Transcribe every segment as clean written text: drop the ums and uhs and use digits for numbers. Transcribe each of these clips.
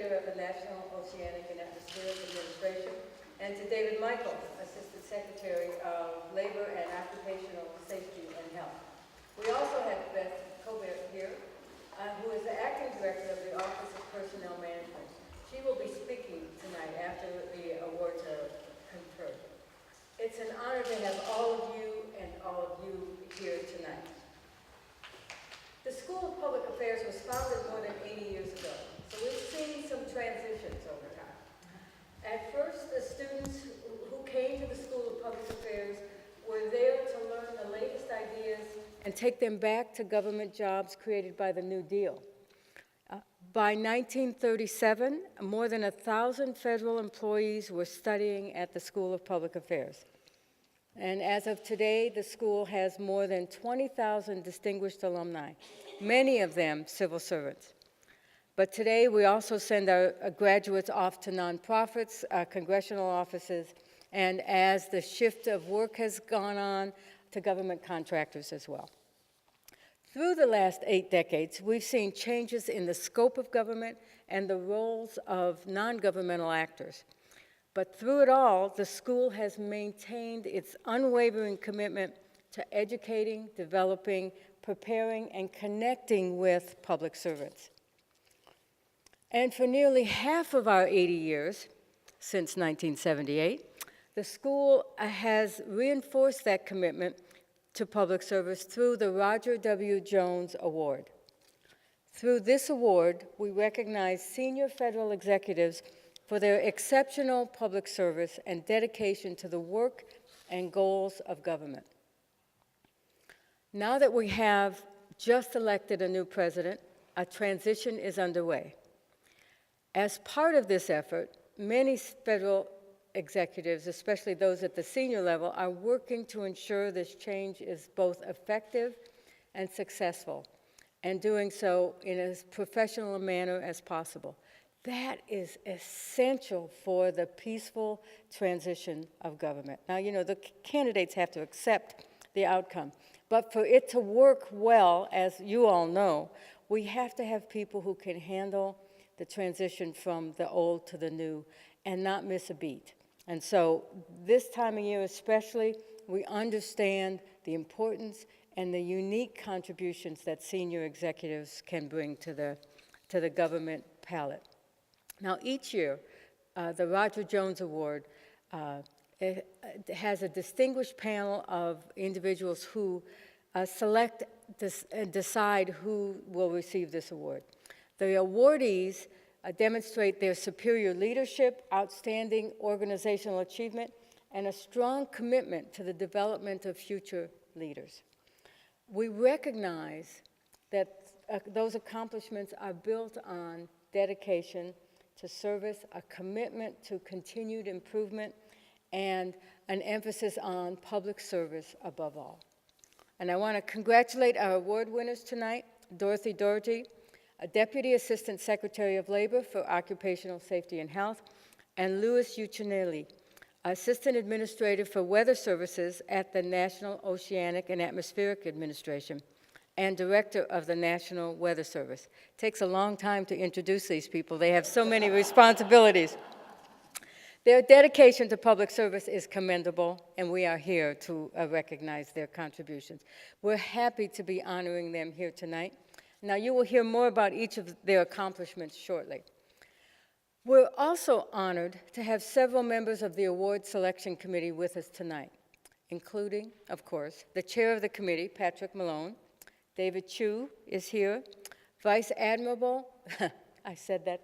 Administrator of the National Oceanic and Atmospheric Administration, and to David Michael, Assistant Secretary of Labor and Occupational Safety and Health. We also have Beth Cobert here, who is the Acting Director of the Office of Personnel Management. She will be speaking tonight after the awards are conferred. It's an honor to have all of you here tonight. The School of Public Affairs was founded more than 80 years ago, so we've seen some transitions over time. At first, the students who came to the School of Public Affairs were there to learn the latest ideas and take them back to government jobs created by the New Deal. By 1937, more than 1,000 federal employees were studying at the School of Public Affairs. And as of today, the school has more than 20,000 distinguished alumni, many of them civil servants. But today, we also send our graduates off to nonprofits, congressional offices, and as the shift of work has gone on, to government contractors as well. Through the last 8 decades, we've seen changes in the scope of government and the roles of non-governmental actors. But through it all, the school has maintained its unwavering commitment to educating, developing, preparing, and connecting with public servants. And for nearly half of our 80 years, since 1978, the school has reinforced that commitment to public service through the Roger W. Jones Award. Through this award, we recognize senior federal executives for their exceptional public service and dedication to the work and goals of government. Now that we have just elected a new president, a transition is underway. As part of this effort, many federal executives, especially those at the senior level, are working to ensure this change is both effective and successful, and doing so in as professional a manner as possible. That is essential for the peaceful transition of government. Now, you know, the candidates have to accept the outcome, but for it to work well, as you all know, we have to have people who can handle the transition from the old to the new and not miss a beat. And so this time of year especially, we understand the importance and the unique contributions that senior executives can bring to the government palette. Now, each year, the Roger Jones Award it has a distinguished panel of individuals who select and decide who will receive this award. The awardees demonstrate their superior leadership, outstanding organizational achievement, and a strong commitment to the development of future leaders. We recognize that those accomplishments are built on dedication to service, a commitment to continued improvement, and an emphasis on public service above all. And I want to congratulate our award winners tonight, Dorothy Dougherty, a Deputy Assistant Secretary of Labor for Occupational Safety and Health, and Louis Uccellini, Assistant Administrator for Weather Services at the National Oceanic and Atmospheric Administration, and Director of the National Weather Service. It takes a long time to introduce these people. They have so many responsibilities. Their dedication to public service is commendable, and we are here to recognize their contributions. We're happy to be honoring them here tonight. Now, you will hear more about each of their accomplishments shortly. We're also honored to have several members of the award selection committee with us tonight, including, of course, the chair of the committee, Patrick Malone. David Chu is here. Vice Admiral, I said that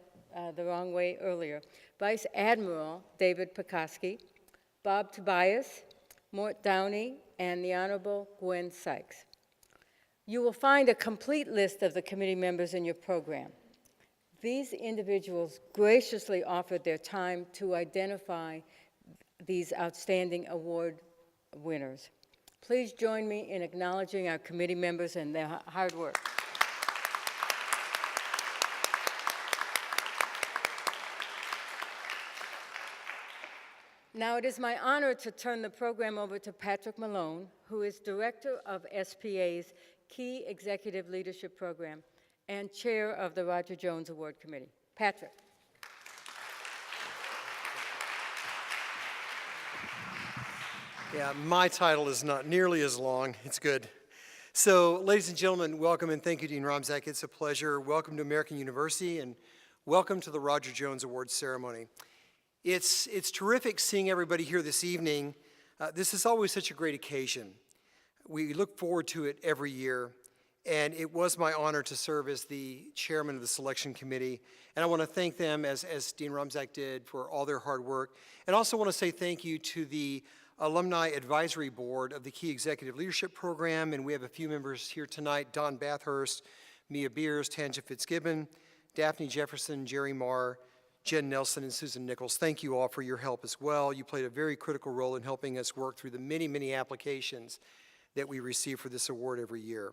the wrong way earlier. Vice Admiral David Pekoski, Bob Tobias, Mort Downey, and the Honorable Gwen Sykes. You will find a complete list of the committee members in your program. These individuals graciously offered their time to identify these outstanding award winners. Please join me in acknowledging our committee members and their hard work. Now it is my honor to turn the program over to Patrick Malone, who is Director of SPA's Key Executive Leadership Program and Chair of the Roger Jones Award Committee. Patrick. Yeah, my title is not nearly as long. It's good. So, ladies and gentlemen, welcome and thank you, Dean Romzak. It's a pleasure. Welcome to American University and welcome to the Roger Jones Awards ceremony. It's terrific seeing everybody here this evening. This is always such a great occasion. We look forward to it every year, and it was my honor to serve as the chairman of the selection committee. And I want to thank them, as Dean Romzak did, for all their hard work. And also want to say thank you to the Alumni Advisory Board of the Key Executive Leadership Program, and we have a few members here tonight: Don Bathurst, Mia Beers, Tanja Fitzgibbon, Daphne Jefferson, Jerry Marr, Jen Nelson, and Susan Nichols. Thank you all for your help as well. You played a very critical role in helping us work through the many, many applications that we receive for this award every year.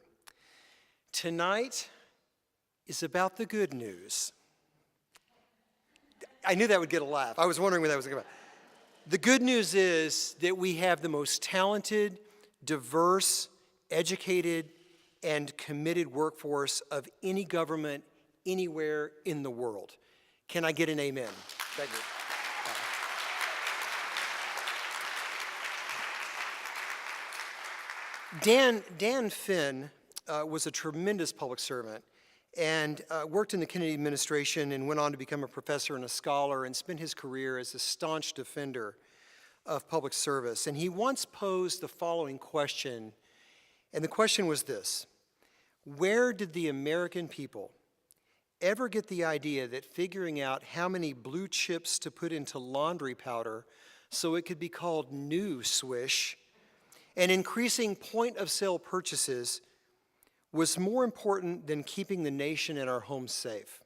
Tonight is about the good news. I knew that would get a laugh. I was wondering what that was about. The good news is that we have the most talented, diverse, educated, and committed workforce of any government anywhere in the world. Can I get an amen? Thank you. Dan Finn was a tremendous public servant and worked in the Kennedy administration and went on to become a professor and a scholar and spent his career as a staunch defender of public service. And he once posed the following question, and the question was this: where did the American people ever get the idea that figuring out how many blue chips to put into laundry powder so it could be called new Swish and increasing point-of-sale purchases was more important than keeping the nation and our homes safe,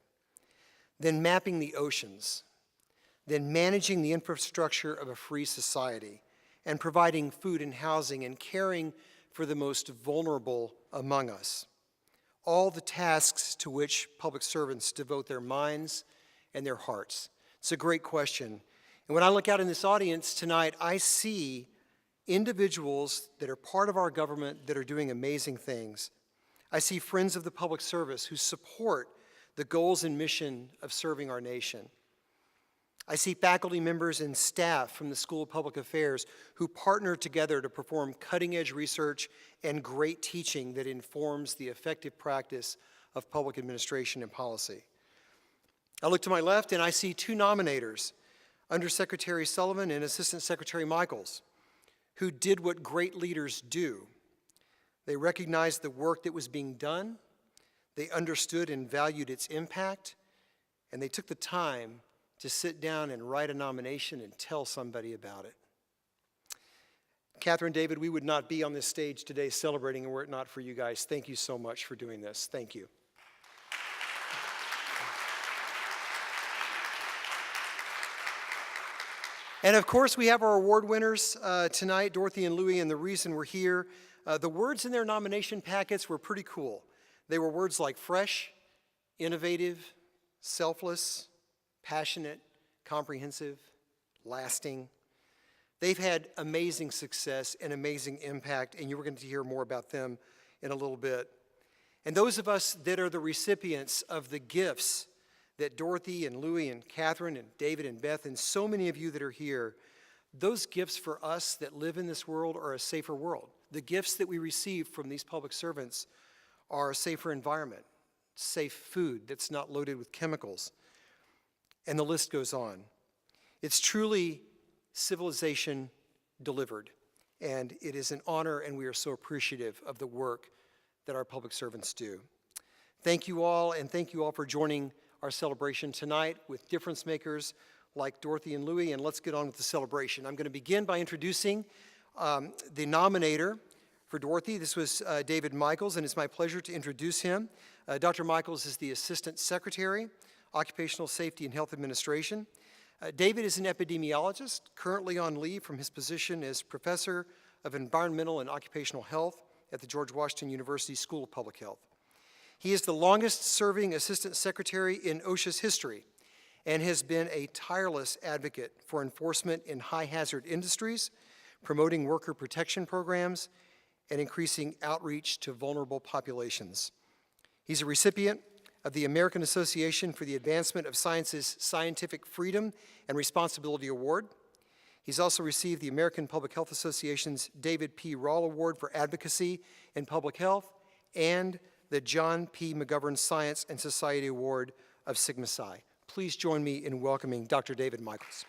than mapping the oceans, than managing the infrastructure of a free society, and providing food and housing and caring for the most vulnerable among us? All the tasks to which public servants devote their minds and their hearts. It's a great question. And when I look out in this audience tonight, I see individuals that are part of our government that are doing amazing things. I see friends of the public service who support the goals and mission of serving our nation. I see faculty members and staff from the School of Public Affairs who partner together to perform cutting-edge research and great teaching that informs the effective practice of public administration and policy. I look to my left and I see two nominators, Undersecretary Sullivan and Assistant Secretary Michaels, who did what great leaders do. They recognized the work that was being done, they understood and valued its impact, and they took the time to sit down and write a nomination and tell somebody about it. Kathryn, David, we would not be on this stage today celebrating were it not for you guys. Thank you so much for doing this. Thank you. And of course, we have our award winners tonight, Dorothy and Louie, and the reason we're here. The words in their nomination packets were pretty cool. They were words like fresh, innovative, selfless, passionate, comprehensive, lasting. They've had amazing success and amazing impact, and you're going to hear more about them in a little bit. And those of us that are the recipients of the gifts that Dorothy and Louie and Kathryn and David and Beth and so many of you that are here, those gifts for us that live in this world are a safer world. The gifts that we receive from these public servants are a safer environment, safe food that's not loaded with chemicals, and the list goes on. It's truly civilization delivered, and it is an honor, and we are so appreciative of the work that our public servants do. Thank you all, and thank you all for joining our celebration tonight with difference makers like Dorothy and Louie, and let's get on with the celebration. I'm going to begin by introducing the nominator for Dorothy. This was David Michaels, and it's my pleasure to introduce him. Dr. Michaels is the Assistant Secretary, Occupational Safety and Health Administration. David is an epidemiologist, currently on leave from his position as Professor of Environmental and Occupational Health at the George Washington University School of Public Health. He is the longest-serving Assistant Secretary in OSHA's history and has been a tireless advocate for enforcement in high-hazard industries, promoting worker protection programs, and increasing outreach to vulnerable populations. He's a recipient of the American Association for the Advancement of Science's Scientific Freedom and Responsibility Award. He's also received the American Public Health Association's David P. Rawl Award for Advocacy in Public Health and the John P. McGovern Science and Society Award of Sigma Psi. Please join me in welcoming Dr. David Michaels.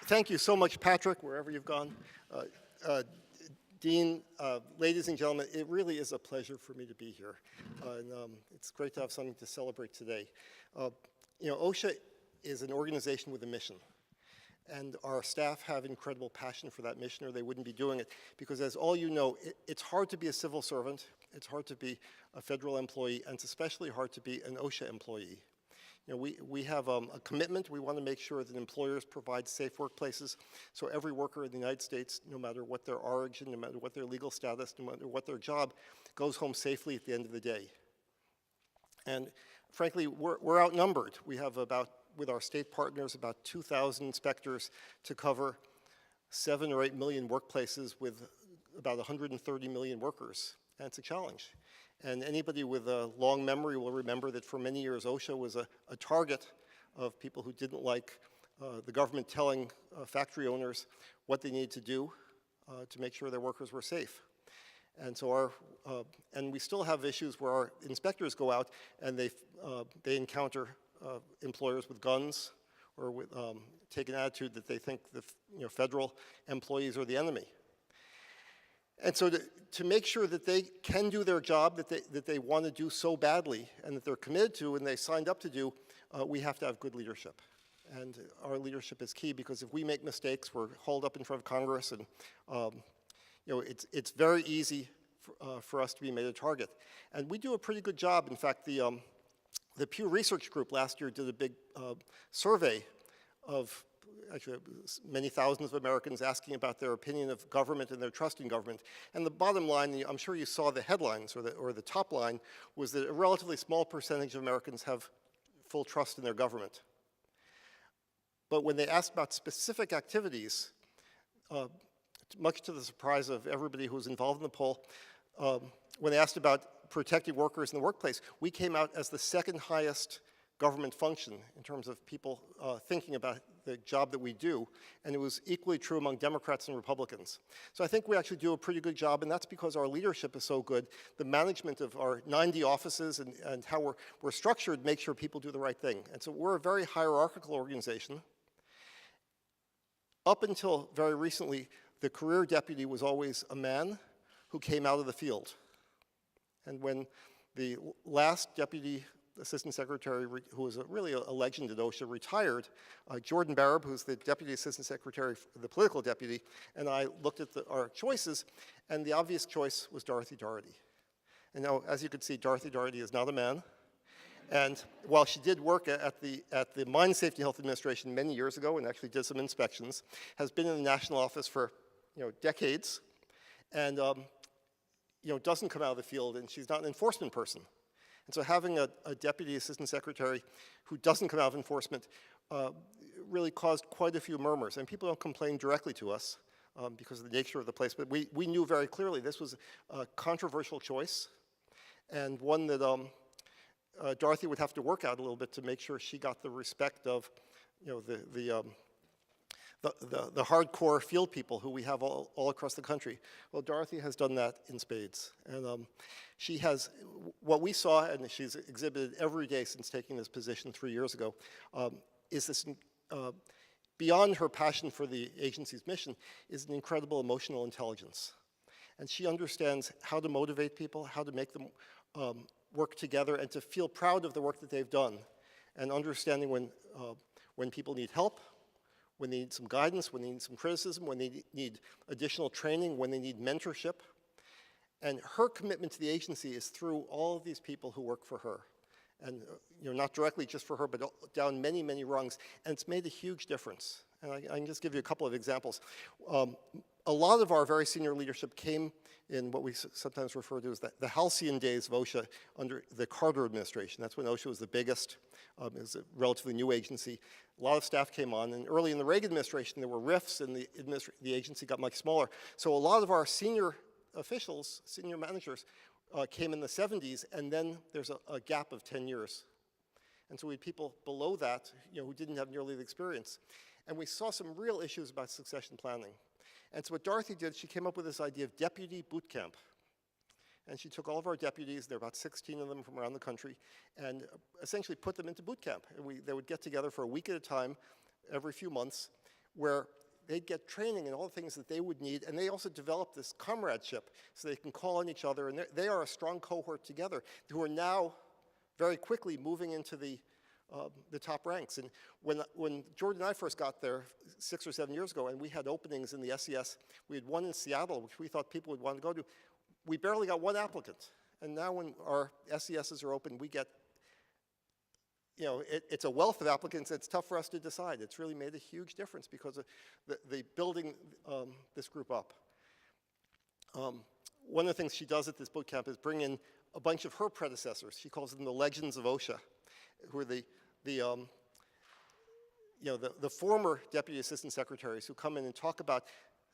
Thank you so much, Patrick, wherever you've gone. Dean, ladies and gentlemen, it really is a pleasure for me to be here. It's great to have something to celebrate today. OSHA is an organization with a mission. And our staff have incredible passion for that mission, or they wouldn't be doing it. Because as all you know, it's hard to be a civil servant, it's hard to be a federal employee, and it's especially hard to be an OSHA employee. We have a commitment. We want to make sure that employers provide safe workplaces so every worker in the United States, no matter what their origin, no matter what their legal status, no matter what their job, goes home safely at the end of the day. And frankly, we're outnumbered. We have with our state partners, about 2,000 inspectors to cover 7 or 8 million workplaces with about 130 million workers. And it's a challenge. And anybody with a long memory will remember that for many years, OSHA was a target of people who didn't like the government telling factory owners what they needed to do to make sure their workers were safe. And so and we still have issues where our inspectors go out and they encounter employers with guns or take an attitude that they think the federal employees are the enemy. And so to make sure that they can do their job that they want to do so badly and that they're committed to and they signed up to do, we have to have good leadership. And our leadership is key because if we make mistakes, we're hauled up in front of Congress and it's very easy for us to be made a target. And we do a pretty good job. In fact, the Pew Research Group last year did a big survey of actually many thousands of Americans asking about their opinion of government and their trust in government. And the bottom line, I'm sure you saw the headlines or the top line, was that a relatively small percentage of Americans have full trust in their government. But when they asked about specific activities, much to the surprise of everybody who was involved in the poll, when they asked about protecting workers in the workplace, we came out as the second highest government function in terms of people thinking about the job that we do, and it was equally true among Democrats and Republicans. So I think we actually do a pretty good job, and that's because our leadership is so good. The management of our 90 offices and how we're structured makes sure people do the right thing. And so we're a very hierarchical organization. Up until very recently, the career deputy was always a man who came out of the field. And when the last deputy assistant secretary, who was really a legend at OSHA, retired, Jordan Barab, who's the deputy assistant secretary, the political deputy, and I looked at our choices, and the obvious choice was Dorothy Dougherty. And now, as you can see, Dorothy Dougherty is not a man. And while she did work at the Mine Safety Health Administration many years ago and actually did some inspections, has been in the national office for decades, and doesn't come out of the field, and she's not an enforcement person. And so having a deputy assistant secretary who doesn't come out of enforcement really caused quite a few murmurs. And people don't complain directly to us because of the nature of the place, but we knew very clearly this was a controversial choice and one that Dorothy would have to work out a little bit to make sure she got the respect of the hardcore field people who we have all across the country. Well, Dorothy has done that in spades. And she has, what we saw, and she's exhibited every day since taking this position 3 years ago, is this, beyond her passion for the agency's mission, is an incredible emotional intelligence. And she understands how to motivate people, how to make them work together, and to feel proud of the work that they've done, and understanding when people need help, when they need some guidance, when they need some criticism, when they need additional training, when they need mentorship. And her commitment to the agency is through all of these people who work for her. And not directly just for her, but down many, many rungs. And it's made a huge difference. And I can just give you a couple of examples. A lot of our very senior leadership came in what we sometimes refer to as the halcyon days of OSHA under the Carter administration. That's when OSHA was the biggest. It was a relatively new agency. A lot of staff came on, and early in the Reagan administration, there were rifts, and the agency got much smaller. So a lot of our senior officials, senior managers, came in the 70s, and then there's a gap of 10 years. And so we had people below that, who didn't have nearly the experience. And we saw some real issues about succession planning. And so what Dorothy did, she came up with this idea of deputy boot camp. And she took all of our deputies, there are about 16 of them from around the country, and essentially put them into boot camp. And they would get together for a week at a time, every few months, where they'd get training in all the things that they would need, and they also developed this comradeship so they can call on each other, and they are a strong cohort together who are now very quickly moving into the top ranks. And when Jordan and I first got there 6 or 7 years ago, and we had openings in the SES, we had one in Seattle, which we thought people would want to go to. We barely got one applicant. And now when our SESs are open, we get, it's a wealth of applicants. It's tough for us to decide. It's really made a huge difference because of the building this group up. One of the things she does at this boot camp is bring in a bunch of her predecessors. She calls them the legends of OSHA, who are the former deputy assistant secretaries who come in and talk about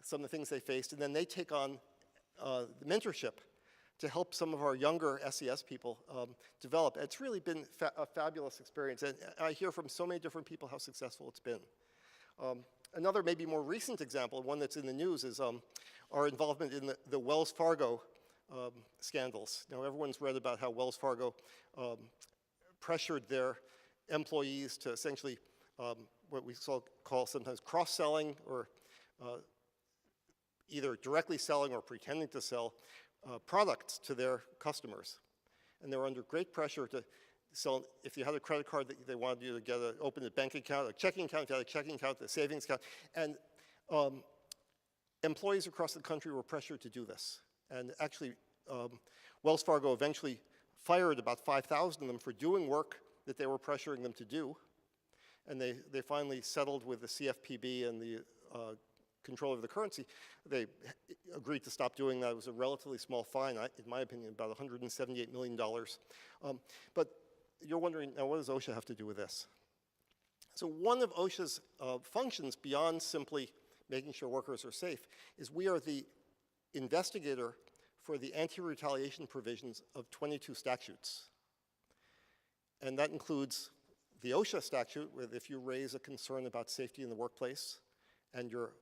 some of the things they faced, and then they take on the mentorship to help some of our younger SES people develop. It's really been a fabulous experience, and I hear from so many different people how successful it's been. Another maybe more recent example, one that's in the news, is our involvement in the Wells Fargo scandals. Now, everyone's read about how Wells Fargo pressured their employees to essentially what we call sometimes cross-selling, or either directly selling or pretending to sell products to their customers. And they were under great pressure to sell. If you had a credit card, they wanted you to open a bank account, a checking account. If you had a checking account, a savings account. And employees across the country were pressured to do this. And actually, Wells Fargo eventually fired about 5,000 of them for doing work that they were pressuring them to do. And they finally settled with the CFPB and the controller of the currency. They agreed to stop doing that. It was a relatively small fine, in my opinion, about $178 million. But you're wondering, now what does OSHA have to do with this? So one of OSHA's functions, beyond simply making sure workers are safe, is we are the investigator for the anti-retaliation provisions of 22 statutes. And that includes the OSHA statute, where if you raise a concern about safety in the workplace and you're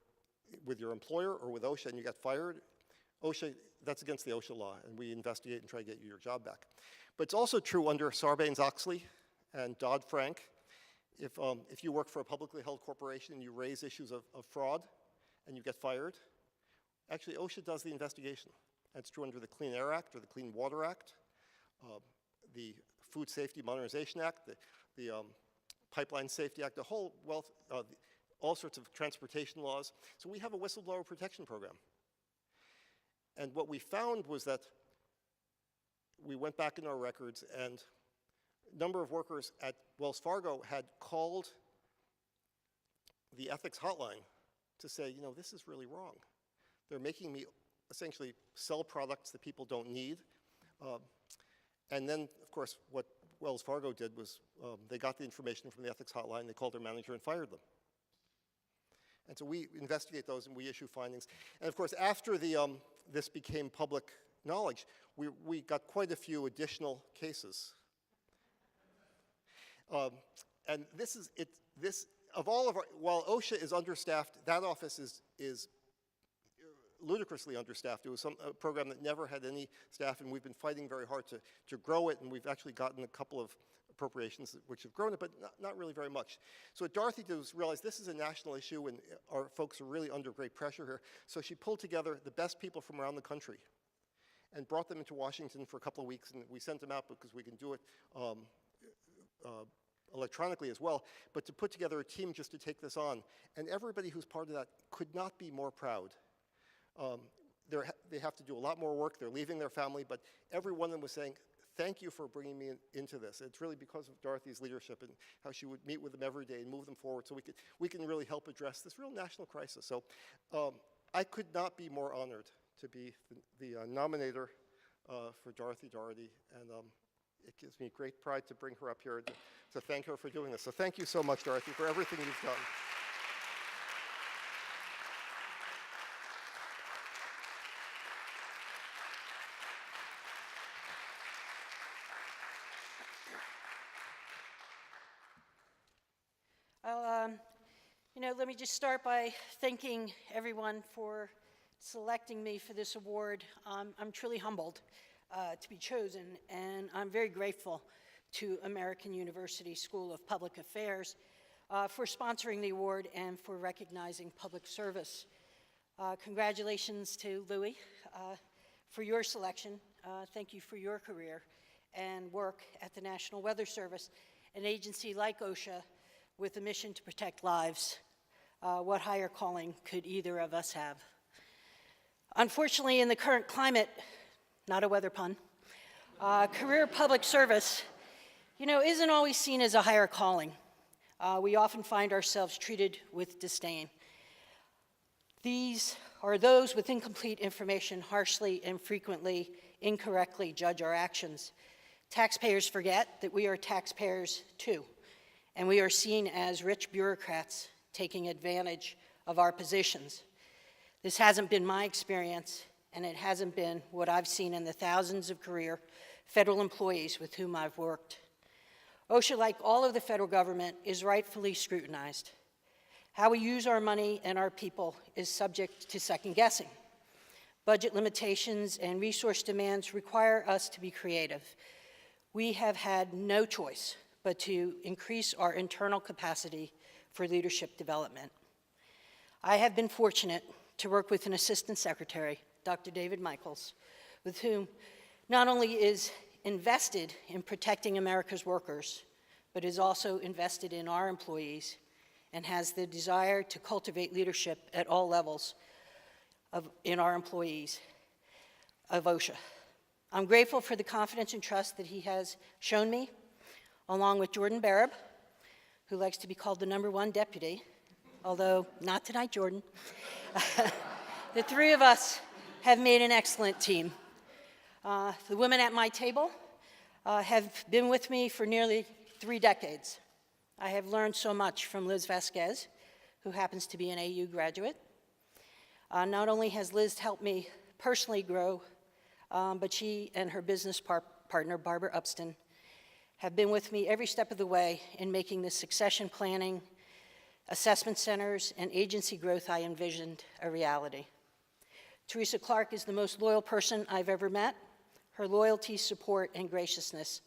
with your employer or with OSHA and you get fired, OSHA, that's against the OSHA law, and we investigate and try to get you your job back. But it's also true under Sarbanes-Oxley and Dodd-Frank. If you work for a publicly held corporation and you raise issues of fraud and you get fired, actually OSHA does the investigation. That's true under the Clean Air Act or the Clean Water Act, the Food Safety Modernization Act, the Pipeline Safety Act, the whole wealth, all sorts of transportation laws. So we have a whistleblower protection program. And what we found was that we went back in our records, and a number of workers at Wells Fargo had called the ethics hotline to say, this is really wrong. They're making me essentially sell products that people don't need. And then, of course, what Wells Fargo did was they got the information from the ethics hotline, they called their manager and fired them. And so we investigate those and we issue findings. And of course, after this became public knowledge, we got quite a few additional cases. And this is of all of our, while OSHA is understaffed, that office is ludicrously understaffed. It was a program that never had any staff, and we've been fighting very hard to grow it, and we've actually gotten a couple of appropriations which have grown it, but not really very much. So what Dorothy did was realize this is a national issue, and our folks are really under great pressure here. So she pulled together the best people from around the country and brought them into Washington for a couple of weeks, and we sent them out because we can do it electronically as well, but to put together a team just to take this on. And everybody who's part of that could not be more proud. They have to do a lot more work. They're leaving their family, but every one of them was saying, thank you for bringing me into this. It's really because of Dorothy's leadership and how she would meet with them every day and move them forward so we can really help address this real national crisis. So I could not be more honored to be the nominator for Dorothy Dougherty, and it gives me great pride to bring her up here to thank her for doing this. So thank you so much, Dorothy, for everything you've done. let me just start by thanking everyone for selecting me for this award. I'm truly humbled to be chosen, and I'm very grateful to American University School of Public Affairs for sponsoring the award and for recognizing public service. Congratulations to Louis for your selection. Thank you for your career and work at the National Weather Service, an agency like OSHA with a mission to protect lives. What higher calling could either of us have? Unfortunately, in the current climate, not a weather pun, career public service, isn't always seen as a higher calling. We often find ourselves treated with disdain. These are those with incomplete information harshly and frequently incorrectly judge our actions. Taxpayers forget that we are taxpayers too, and we are seen as rich bureaucrats taking advantage of our positions. This hasn't been my experience, and it hasn't been what I've seen in the thousands of career federal employees with whom I've worked. OSHA, like all of the federal government, is rightfully scrutinized. How we use our money and our people is subject to second guessing. Budget limitations and resource demands require us to be creative. We have had no choice but to increase our internal capacity for leadership development. I have been fortunate to work with an assistant secretary, Dr. David Michaels, with whom not only is invested in protecting America's workers, but is also invested in our employees and has the desire to cultivate leadership at all levels in our employees of OSHA. I'm grateful for the confidence and trust that he has shown me, along with Jordan Barab, who likes to be called the #1 deputy, although not tonight, Jordan. The three of us have made an excellent team. The women at my table have been with me for nearly 3 decades. I have learned so much from Liz Vasquez, who happens to be an AU graduate. Not only has Liz helped me personally grow, but she and her business partner, Barbara Upston, have been with me every step of the way in making the succession planning, assessment centers, and agency growth I envisioned a reality. Teresa Clark is the most loyal person I've ever met. Her loyalty, support, and graciousness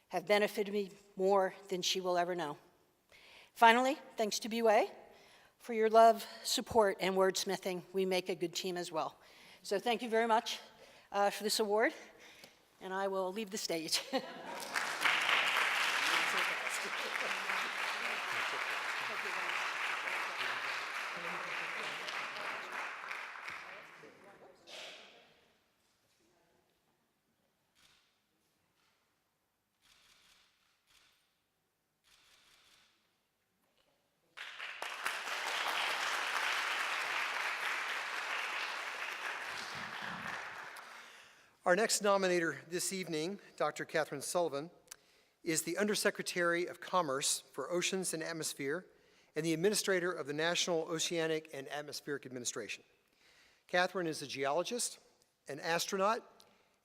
have benefited me more than she will ever know. Finally, thanks to BUA for your love, support, and wordsmithing. We make a good team as well. So thank you very much for this award, and I will leave the stage. Our next nominator this evening, Dr. Kathryn Sullivan, is the Undersecretary of Commerce for Oceans and Atmosphere and the Administrator of the National Oceanic and Atmospheric Administration. Kathryn is a geologist, an astronaut,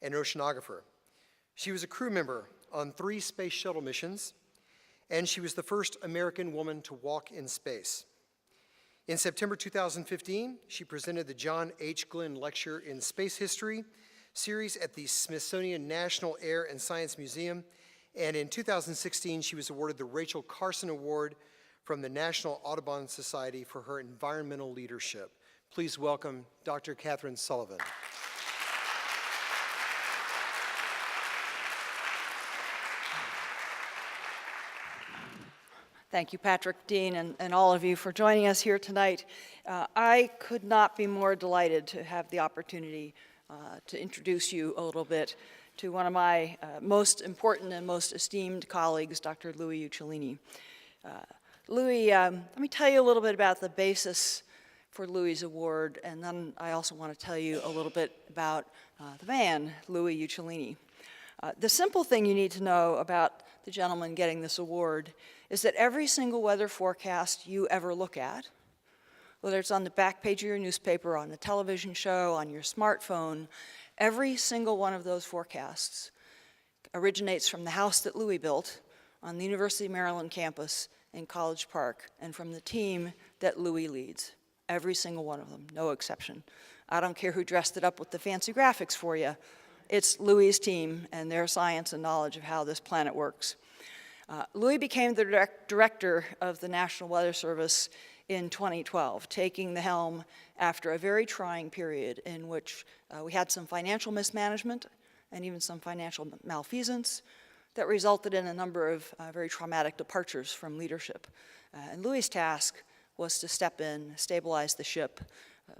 and an oceanographer. She was a crew member on 3 space shuttle missions, and she was the first American woman to walk in space. In September 2015, she presented the John H. Glenn Lecture in Space History series at the Smithsonian National Air and Science Museum, and in 2016, she was awarded the Rachel Carson Award from the National Audubon Society for her environmental leadership. Please welcome Dr. Kathryn Sullivan. Thank you, Patrick, Dean, and all of you for joining us here tonight. I could not be more delighted to have the opportunity to introduce you a little bit to one of my most important and most esteemed colleagues, Dr. Louis Uccellini. Louis, let me tell you a little bit about the basis for Louis' award, and then I also want to tell you a little bit about the man, Louis Uccellini. The simple thing you need to know about the gentleman getting this award is that every single weather forecast you ever look at, whether it's on the back page of your newspaper, on the television show, on your smartphone, every single one of those forecasts originates from the house that Louis built on the University of Maryland campus in College Park and from the team that Louis leads. Every single one of them, no exception. I don't care who dressed it up with the fancy graphics for you. It's Louis' team and their science and knowledge of how this planet works. Louis became the director of the National Weather Service in 2012, taking the helm after a very trying period in which we had some financial mismanagement and even some financial malfeasance that resulted in a number of very traumatic departures from leadership. And Louis' task was to step in, stabilize the ship.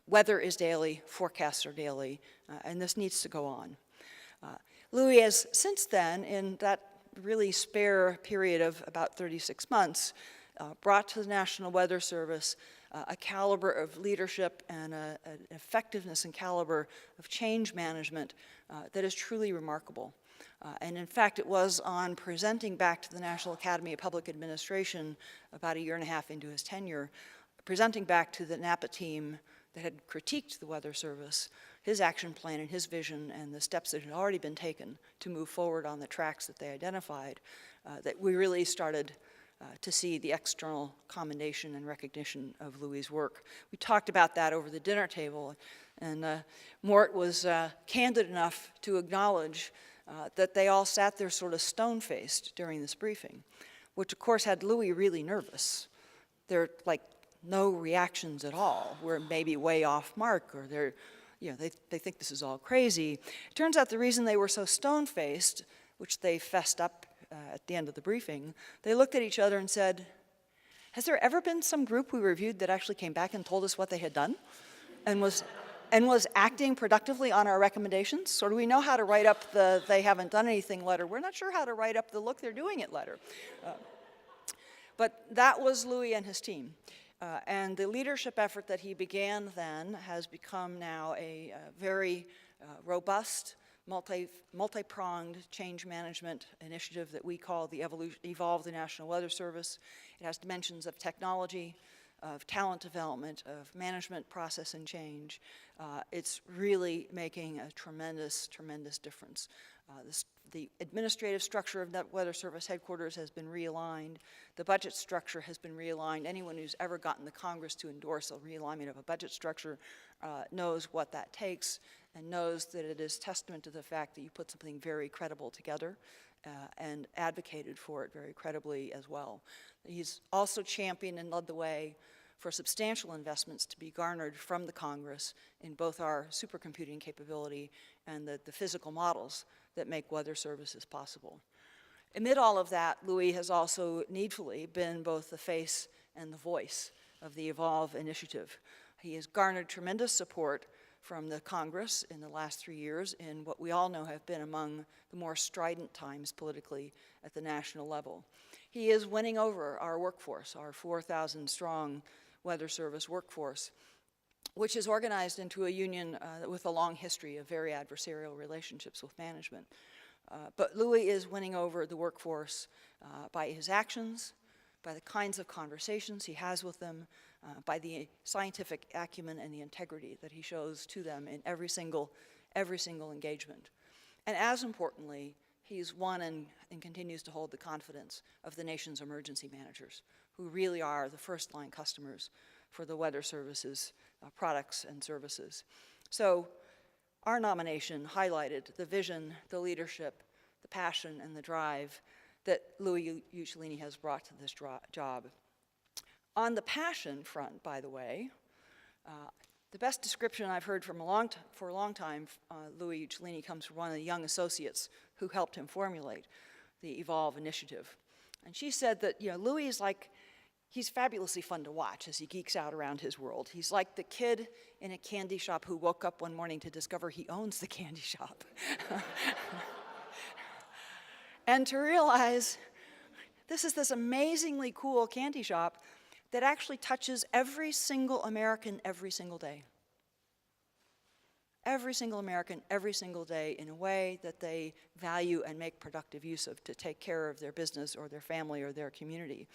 Weather is daily, forecasts are daily, and this needs to go on. Louis has since then, in that really spare period of about 36 months, brought to the National Weather Service a caliber of leadership and an effectiveness and caliber of change management that is truly remarkable. And in fact, it was on presenting back to the National Academy of Public Administration about a year and a half into his tenure, presenting back to the NAPA team that had critiqued the Weather Service, his action plan and his vision and the steps that had already been taken to move forward on the tracks that they identified, that we really started to see the external commendation and recognition of Louis' work. We talked about that over the dinner table, and Mort was candid enough to acknowledge that they all sat there sort of stone-faced during this briefing, which of course had Louis really nervous. They're like no reactions at all. We're maybe way off mark, or they think this is all crazy. It turns out the reason they were so stone-faced, which they fessed up at the end of the briefing, they looked at each other and said, has there ever been some group we reviewed that actually came back and told us what they had done and was acting productively on our recommendations? Or do we know how to write up the they haven't done anything letter? We're not sure how to write up the look they're doing it letter. But that was Louis and his team. And the leadership effort that he began then has become now a very robust, multi-pronged change management initiative that we call the Evolve the National Weather Service. It has dimensions of technology, of talent development, of management process and change. It's really making a tremendous, tremendous difference. The administrative structure of that Weather Service headquarters has been realigned. The budget structure has been realigned. Anyone who's ever gotten the Congress to endorse a realignment of a budget structure knows what that takes and knows that it is testament to the fact that you put something very credible together and advocated for it very credibly as well. He's also championed and led the way for substantial investments to be garnered from the Congress in both our supercomputing capability and the physical models that make weather services possible. Amid all of that, Louis has also needfully been both the face and the voice of the Evolve initiative. He has garnered tremendous support from the Congress in the last 3 years in what we all know have been among the more strident times politically at the national level. He is winning over our workforce, our 4,000 strong Weather Service workforce, which is organized into a union with a long history of very adversarial relationships with management. But Louis is winning over the workforce by his actions, by the kinds of conversations he has with them, by the scientific acumen and the integrity that he shows to them in every single engagement. And as importantly, he's won and continues to hold the confidence of the nation's emergency managers, who really are the first-line customers for the Weather Service's products and services. So our nomination highlighted the vision, the leadership, the passion, and the drive that Louis Uccellini has brought to this job. On the passion front, by the way, the best description I've heard for a long time, Louis Uccellini comes from one of the young associates who helped him formulate the Evolve initiative. And she said that, Louis is like, he's fabulously fun to watch as he geeks out around his world. He's like the kid in a candy shop who woke up one morning to discover he owns the candy shop. And to realize this is this amazingly cool candy shop that actually touches every single American every single day. Every single American every single day in a way that they value and make productive use of to take care of their business or their family or their community.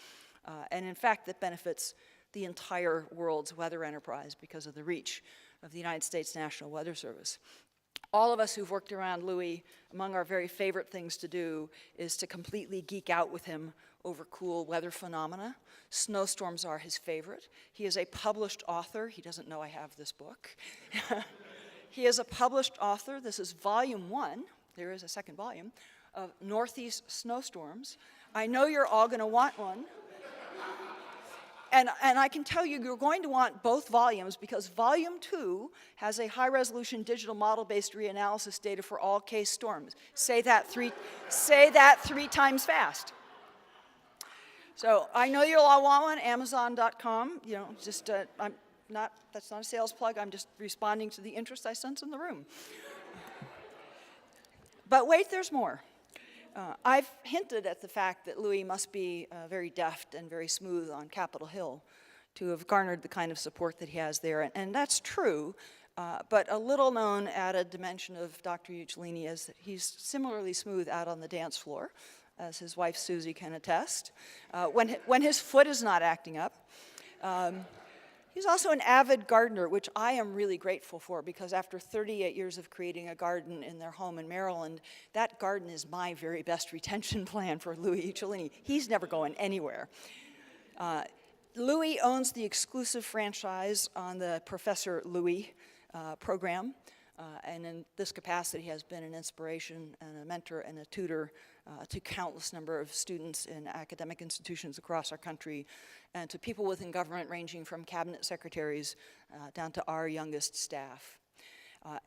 And in fact, that benefits the entire world's weather enterprise because of the reach of the United States National Weather Service. All of us who've worked around Louis, among our very favorite things to do is to completely geek out with him over cool weather phenomena. Snowstorms are his favorite. He is a published author. He doesn't know I have this book. He is a published author. This is volume 1. There is a second volume of Northeast Snowstorms. I know you're all going to want one. And I can tell you, you're going to want both volumes because volume 2 has a high-resolution digital model-based reanalysis data for all case storms. Say that three times fast. So I know you'll all want one. Amazon.com. You know, just that's not a sales plug. I'm just responding to the interest I sense in the room. But wait, there's more. I've hinted at the fact that Louis must be very deft and very smooth on Capitol Hill to have garnered the kind of support that he has there, and that's true, but a little-known added dimension of Dr. Uccellini is that he's similarly smooth out on the dance floor, as his wife Susie can attest, when his foot is not acting up. He's also an avid gardener, which I am really grateful for because after 38 years of creating a garden in their home in Maryland, that garden is my very best retention plan for Louis Uccellini. He's never going anywhere. Louis owns the exclusive franchise on the Professor Louis program, and in this capacity has been an inspiration and a mentor and a tutor to countless number of students in academic institutions across our country and to people within government ranging from cabinet secretaries down to our youngest staff.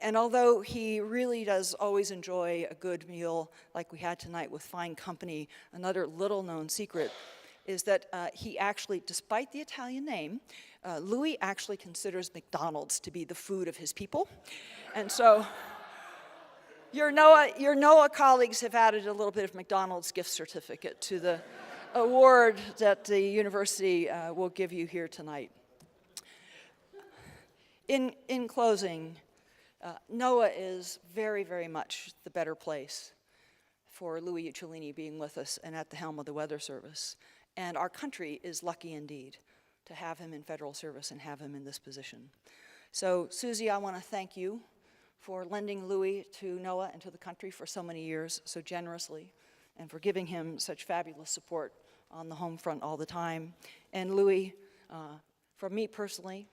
And although he really does always enjoy a good meal like we had tonight with fine company, another little-known secret is that he actually, despite the Italian name, Louis actually considers McDonald's to be the food of his people. And so your NOAA colleagues have added a little bit of McDonald's gift certificate to the award that the university will give you here tonight. In closing, NOAA is very, very much the better place for Louis Uccellini being with us and at the helm of the Weather Service. And our country is lucky indeed to have him in federal service and have him in this position. So, Susie, I want to thank you for lending Louis to NOAA and to the country for so many years, so generously, and for giving him such fabulous support on the home front all the time. And Louis, from me personally,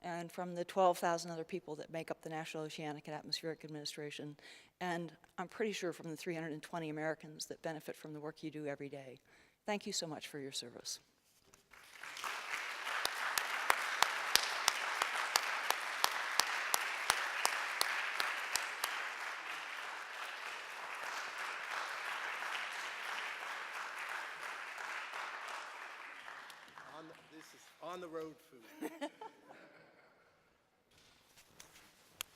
and from the 12,000 other people that make up the National Oceanic and Atmospheric Administration, and I'm pretty sure from the 320 Americans that benefit from the work you do every day. Thank you so much for your service. This is on-the-road food.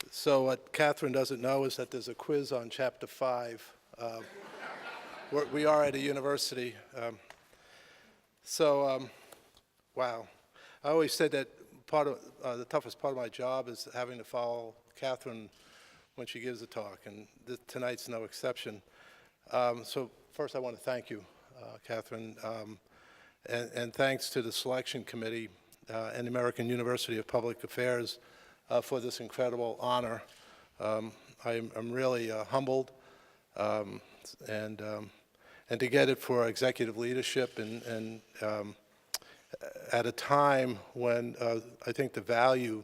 So what Kathryn doesn't know is that there's a quiz on Chapter 5. We are at a university. Wow. I always said that part of the toughest part of my job is having to follow Kathryn when she gives a talk, and tonight's no exception. So first I want to thank you, Kathryn, and thanks to the selection committee and the American University of Public Affairs for this incredible honor. I'm really humbled, and to get it for executive leadership and at a time when I think the value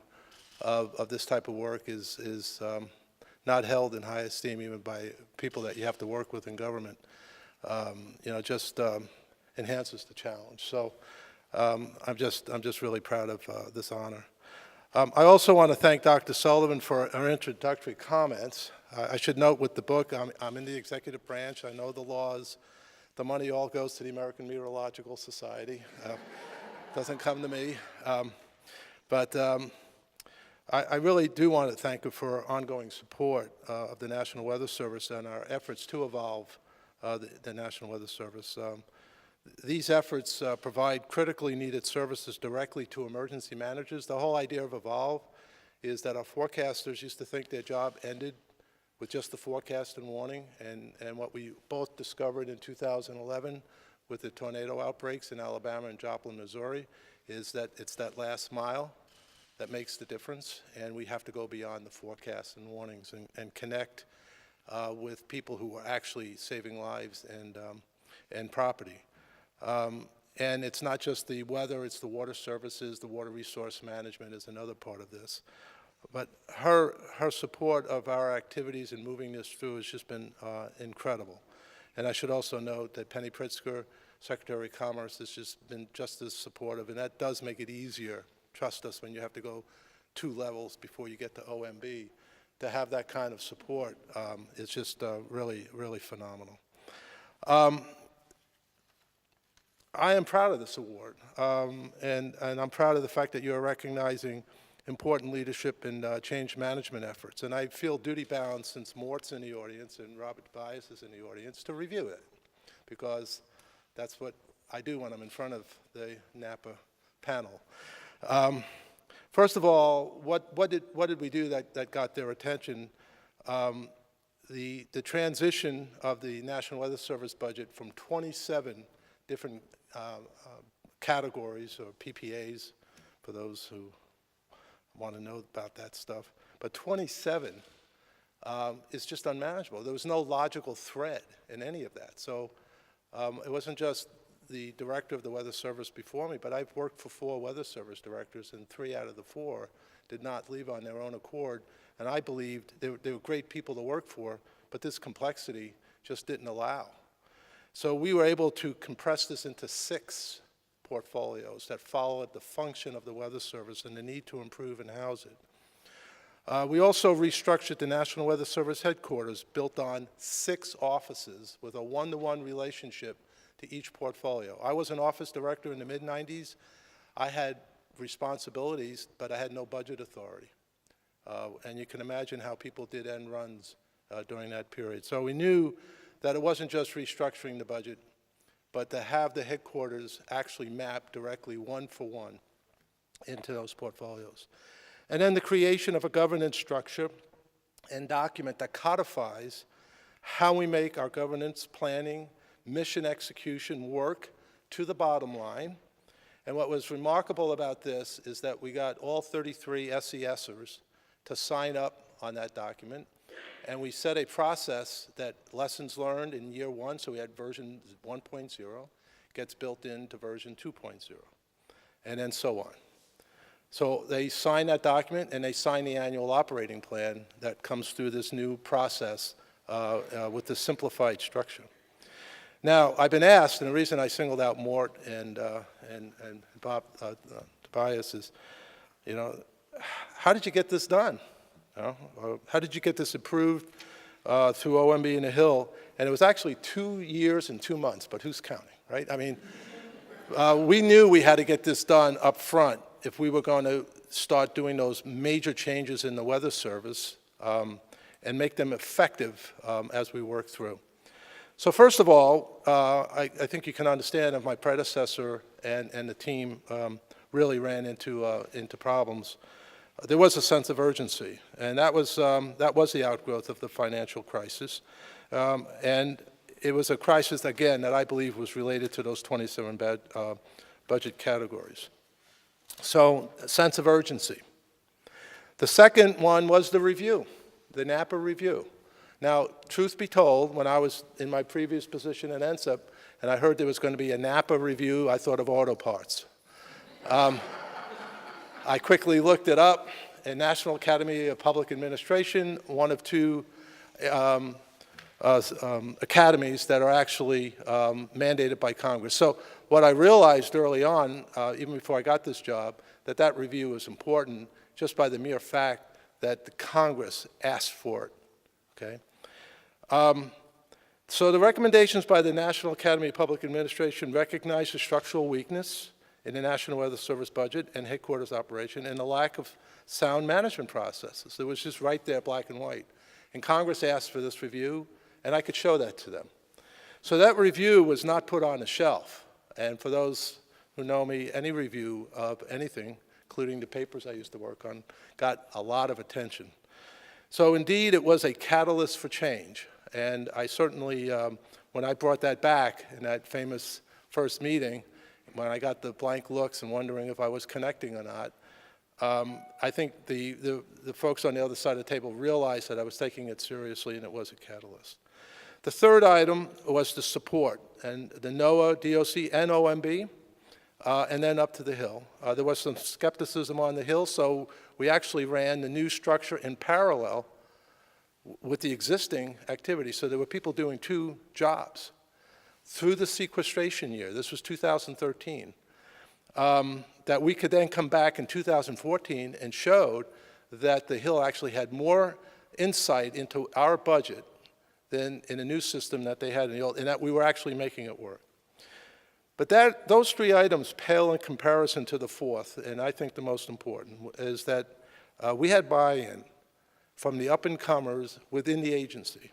of this type of work is not held in high esteem even by people that you have to work with in government. Just enhances the challenge. So I'm just really proud of this honor. I also want to thank Dr. Sullivan for her introductory comments. I should note with the book, I'm in the executive branch. I know the laws. The money all goes to the American Meteorological Society. Doesn't come to me. But I really do want to thank her for her ongoing support of the National Weather Service and our efforts to evolve the National Weather Service. These efforts provide critically needed services directly to emergency managers. The whole idea of Evolve is that our forecasters used to think their job ended with just the forecast and warning, and what we both discovered in 2011 with the tornado outbreaks in Alabama and Joplin, Missouri, is that it's that last mile that makes the difference, and we have to go beyond the forecasts and warnings and connect with people who are actually saving lives and property. And it's not just the weather, it's the water services, the water resource management is another part of this. But her support of our activities in moving this through has just been incredible. And I should also note that Penny Pritzker, Secretary of Commerce, has just been just as supportive, and that does make it easier, trust us, when you have to go 2 levels before you get to OMB. To have that kind of support is just really, really phenomenal. I am proud of this award, and I'm proud of the fact that you're recognizing important leadership and change management efforts. And I feel duty-bound, since Mort's in the audience and Robert Tobias is in the audience, to review it, because that's what I do when I'm in front of the NAPA panel. First of all, what did we do that got their attention? The transition of the National Weather Service budget from 27 different categories, or PPAs, for those who want to know about that stuff, but 27 is just unmanageable. There was no logical thread in any of that. So it wasn't just the director of the Weather Service before me, but I've worked for 4 Weather Service directors, and 3 out of the 4 did not leave on their own accord. And I believed they were great people to work for, but this complexity just didn't allow. So we were able to compress this into 6 portfolios that followed the function of the Weather Service and the need to improve and house it. We also restructured the National Weather Service headquarters, built on 6 offices with a one-to-one relationship to each portfolio. I was an office director in the mid-90s. I had responsibilities, but I had no budget authority. And you can imagine how people did end runs during that period. So we knew that it wasn't just restructuring the budget, but to have the headquarters actually map directly one-for-one into those portfolios. And then the creation of a governance structure and document that codifies how we make our governance planning, mission execution work to the bottom line. And what was remarkable about this is that we got all 33 SESers to sign up on that document. And we set a process that lessons learned in year 1, so we had version 1.0, gets built into version 2.0, and then so on. So they sign that document, and they sign the annual operating plan that comes through this new process with the simplified structure. Now, I've been asked, and the reason I singled out Mort and Bob Tobias is, you know, how did you get this done? How did you get this approved through OMB and the Hill? And it was actually 2 years and 2 months, but who's counting, right? I mean, we knew we had to get this done up front if we were going to start doing those major changes in the Weather Service and make them effective as we work through. So first of all, I think you can understand that my predecessor and the team really ran into problems. There was a sense of urgency, and that was the outgrowth of the financial crisis. And it was a crisis, again, that I believe was related to those 27 budget categories. So, a sense of urgency. The second one was the review, the NAPA review. Now, truth be told, when I was in my previous position at NSEP, and I heard there was going to be a NAPA review, I thought of auto parts. I quickly looked it up, and National Academy of Public Administration, one of 2 academies that are actually mandated by Congress. So what I realized early on, even before I got this job, that review was important just by the mere fact that the Congress asked for it, okay? So the recommendations by the National Academy of Public Administration recognize the structural weakness in the National Weather Service budget and headquarters operation and the lack of sound management processes. It was just right there, black and white. And Congress asked for this review, and I could show that to them. So that review was not put on the shelf. And for those who know me, any review of anything, including the papers I used to work on, got a lot of attention. So indeed, it was a catalyst for change. And I certainly, when I brought that back in that famous first meeting, when I got the blank looks and wondering if I was connecting or not, I think the folks on the other side of the table realized that I was taking it seriously and it was a catalyst. The third item was the support, and the NOAA, DOC, and OMB, and then up to the Hill. There was some skepticism on the Hill, so we actually ran the new structure in parallel with the existing activity. So there were people doing two jobs through the sequestration year. This was 2013. That we could then come back in 2014 and showed that the Hill actually had more insight into our budget than in a new system that they had in the old, and that we were actually making it work. But those three items pale in comparison to the fourth, and I think the most important, is that we had buy-in from the up-and-comers within the agency.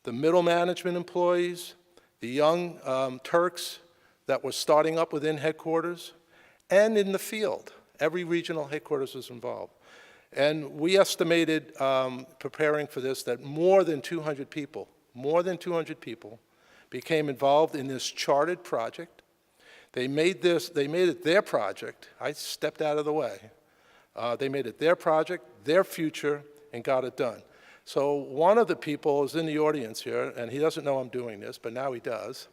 The middle management employees, the young Turks that were starting up within headquarters, and in the field. Every regional headquarters was involved. And we estimated, preparing for this, that more than 200 people became involved in this charted project. They made it their project. I stepped out of the way. They made it their project, their future, and got it done. So one of the people is in the audience here, and he doesn't know I'm doing this, but now he does.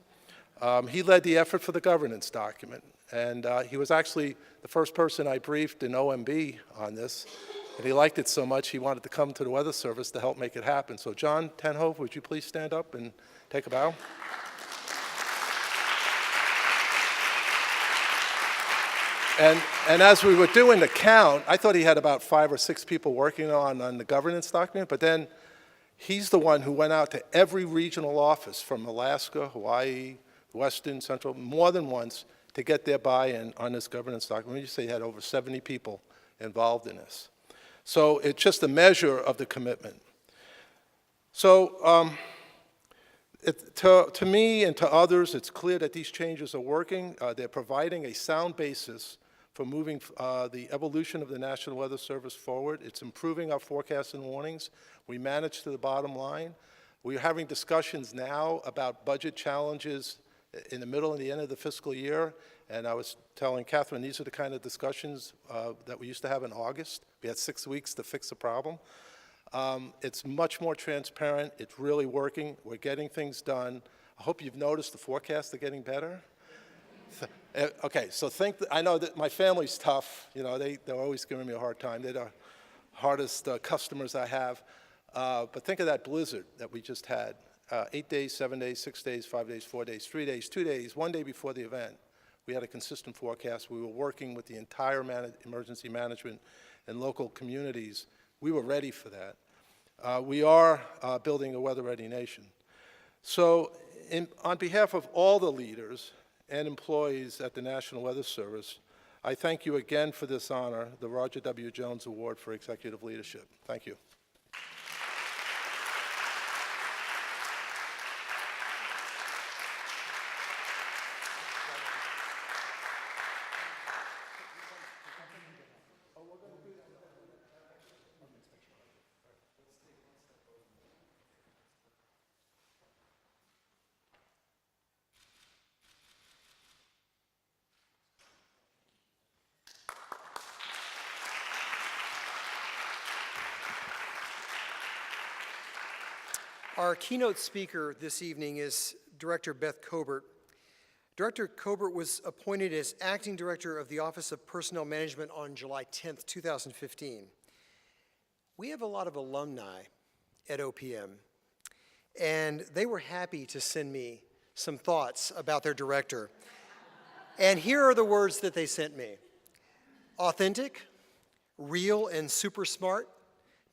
He led the effort for the governance document, and he was actually the first person I briefed in OMB on this, and he liked it so much he wanted to come to the Weather Service to help make it happen. So John Tenhove, would you please stand up and take a bow? And as we were doing the count, I thought he had about 5 or 6 people working on the governance document, but then he's the one who went out to every regional office from Alaska, Hawaii, Western, Central, more than once to get their buy-in on this governance document. You say he had over 70 people involved in this. So it's just a measure of the commitment. So to me and to others, it's clear that these changes are working. They're providing a sound basis for moving the evolution of the National Weather Service forward. It's improving our forecasts and warnings. We manage to the bottom line. We're having discussions now about budget challenges in the middle and the end of the fiscal year, and I was telling Kathryn, these are the kind of discussions that we used to have in August. We had 6 weeks to fix a problem. It's much more transparent. It's really working. We're getting things done. I hope you've noticed the forecasts are getting better. Okay, so I know that my family's tough. You know, they're always giving me a hard time. They're the hardest customers I have. But think of that blizzard that we just had. 8 days, 7 days, 6 days, 5 days, 4 days, 3 days, 2 days, 1 day before the event. We had a consistent forecast. We were working with the entire emergency management and local communities. We were ready for that. We are building a weather-ready nation. So on behalf of all the leaders and employees at the National Weather Service, I thank you again for this honor, the Roger W. Jones Award for Executive Leadership. Thank you. Our keynote speaker this evening is Director Beth Cobert. Director Cobert was appointed as Acting Director of the Office of Personnel Management on July 10th, 2015. We have a lot of alumni at OPM, and they were happy to send me some thoughts about their director. And here are the words that they sent me. Authentic, real and super smart,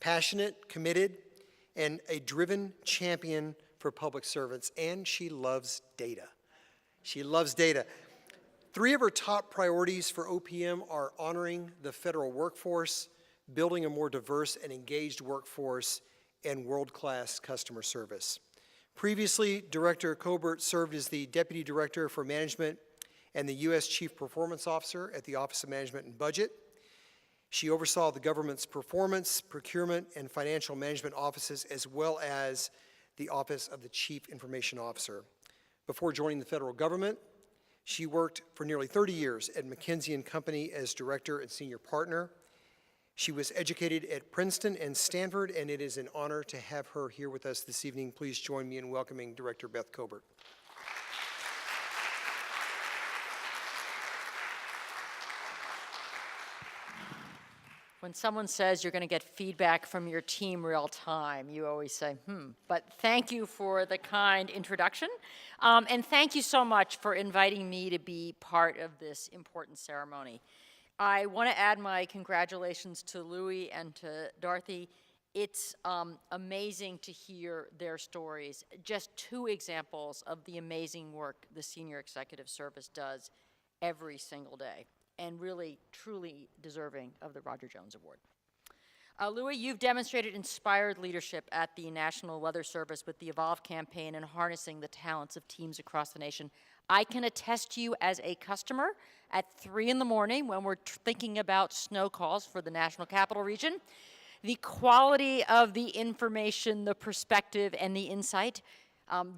passionate, committed, and a driven champion for public servants, and she loves data. She loves data. 3 of her top priorities for OPM are honoring the federal workforce, building a more diverse and engaged workforce, and world-class customer service. Previously, Director Cobert served as the Deputy Director for Management and the U.S. Chief Performance Officer at the Office of Management and Budget. She oversaw the government's performance, procurement, and financial management offices, as well as the Office of the Chief Information Officer. Before joining the federal government, she worked for nearly 30 years at McKinsey & Company as Director and Senior Partner, She was educated at Princeton and Stanford, and it is an honor to have her here with us this evening. Please join me in welcoming Director Beth Cobert. When someone says you're going to get feedback from your team real time, you always say, But thank you for the kind introduction. And thank you so much for inviting me to be part of this important ceremony. I want to add my congratulations to Louis and to Dorothy. It's amazing to hear their stories. Just 2 examples of the amazing work the Senior Executive Service does every single day, and really, truly deserving of the Roger Jones Award. Louis, you've demonstrated inspired leadership at the National Weather Service with the Evolve campaign and harnessing the talents of teams across the nation. I can attest to you as a customer at 3 in the morning when we're thinking about snow calls for the National Capital Region. The quality of the information, the perspective, and the insight.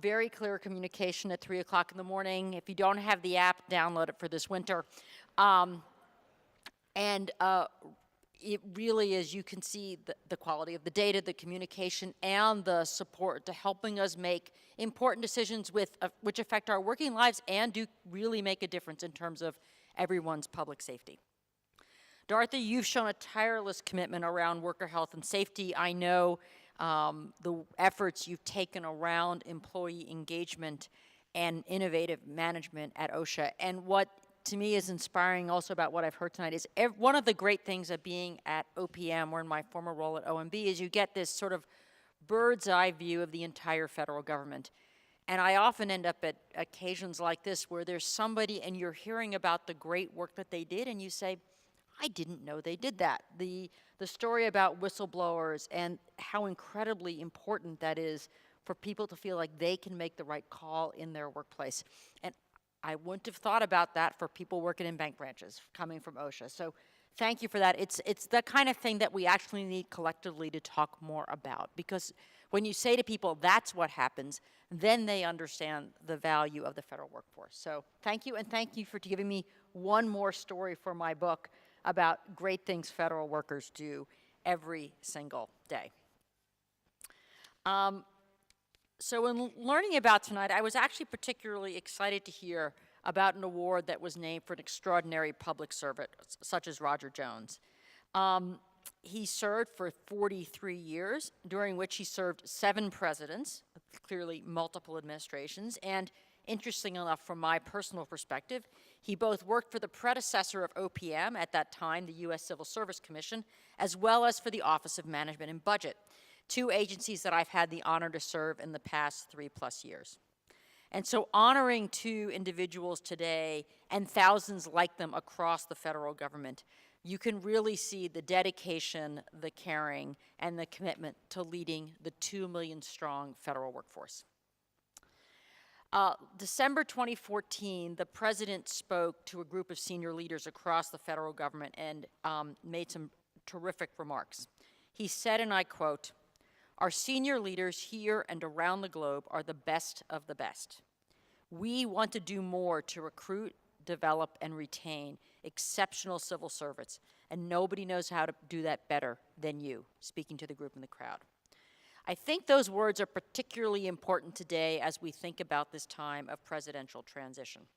Very clear communication at 3 o'clock in the morning. If you don't have the app, download it for this winter. It really is, you can see the quality of the data, the communication, and the support to helping us make important decisions which affect our working lives and do really make a difference in terms of everyone's public safety. Dorothy, you've shown a tireless commitment around worker health and safety. I know the efforts you've taken around employee engagement and innovative management at OSHA. And what to me is inspiring also about what I've heard tonight is one of the great things of being at OPM or in my former role at OMB is you get this sort of bird's eye view of the entire federal government. And I often end up at occasions like this where there's somebody and you're hearing about the great work that they did and you say, I didn't know they did that. The story about whistleblowers and how incredibly important that is for people to feel like they can make the right call in their workplace. And I wouldn't have thought about that for people working in bank branches coming from OSHA. So thank you for that. It's the kind of thing that we actually need collectively to talk more about, because when you say to people that's what happens, then they understand the value of the federal workforce. So thank you, and thank you for giving me one more story for my book about great things federal workers do every single day. So in learning about tonight, I was actually particularly excited to hear about an award that was named for an extraordinary public servant, such as Roger Jones. He served for 43 years, during which he served 7 presidents, clearly multiple administrations, and interesting enough from my personal perspective, he both worked for the predecessor of OPM at that time, the U.S. Civil Service Commission, as well as for the Office of Management and Budget, 2 agencies that I've had the honor to serve in the past 3+ years. And so honoring 2 individuals today and thousands like them across the federal government, you can really see the dedication, the caring, and the commitment to leading the 2 million strong federal workforce. December 2014, the president spoke to a group of senior leaders across the federal government and made some terrific remarks. He said, and I quote, "Our senior leaders here and around the globe are the best of the best. We want to do more to recruit, develop, and retain exceptional civil servants, and nobody knows how to do that better than you," speaking to the group in the crowd. I think those words are particularly important today as we think about this time of presidential transition.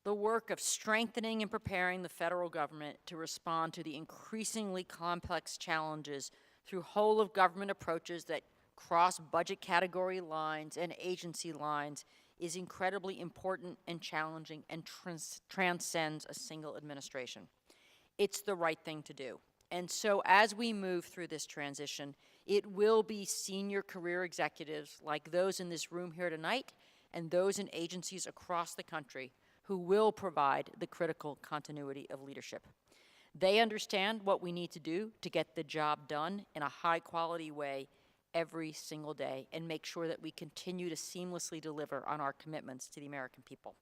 The work of strengthening and preparing the federal government to respond to the increasingly complex challenges through whole-of-government approaches that cross budget category lines and agency lines is incredibly important and challenging and transcends a single administration. It's the right thing to do. And so as we move through this transition, it will be senior career executives like those in this room here tonight and those in agencies across the country who will provide the critical continuity of leadership. They understand what we need to do to get the job done in a high-quality way every single day and make sure that we continue to seamlessly deliver on our commitments to the American people.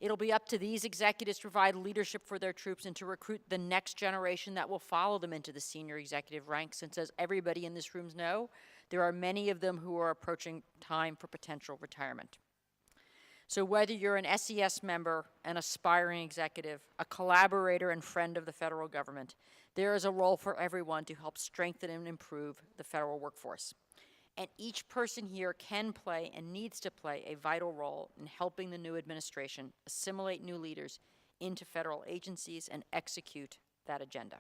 It'll be up to these executives to provide leadership for their troops and to recruit the next generation that will follow them into the senior executive ranks, since as everybody in this room knows, there are many of them who are approaching time for potential retirement. So whether you're an SES member, an aspiring executive, a collaborator and friend of the federal government, there is a role for everyone to help strengthen and improve the federal workforce. And each person here can play and needs to play a vital role in helping the new administration assimilate new leaders into federal agencies and execute that agenda.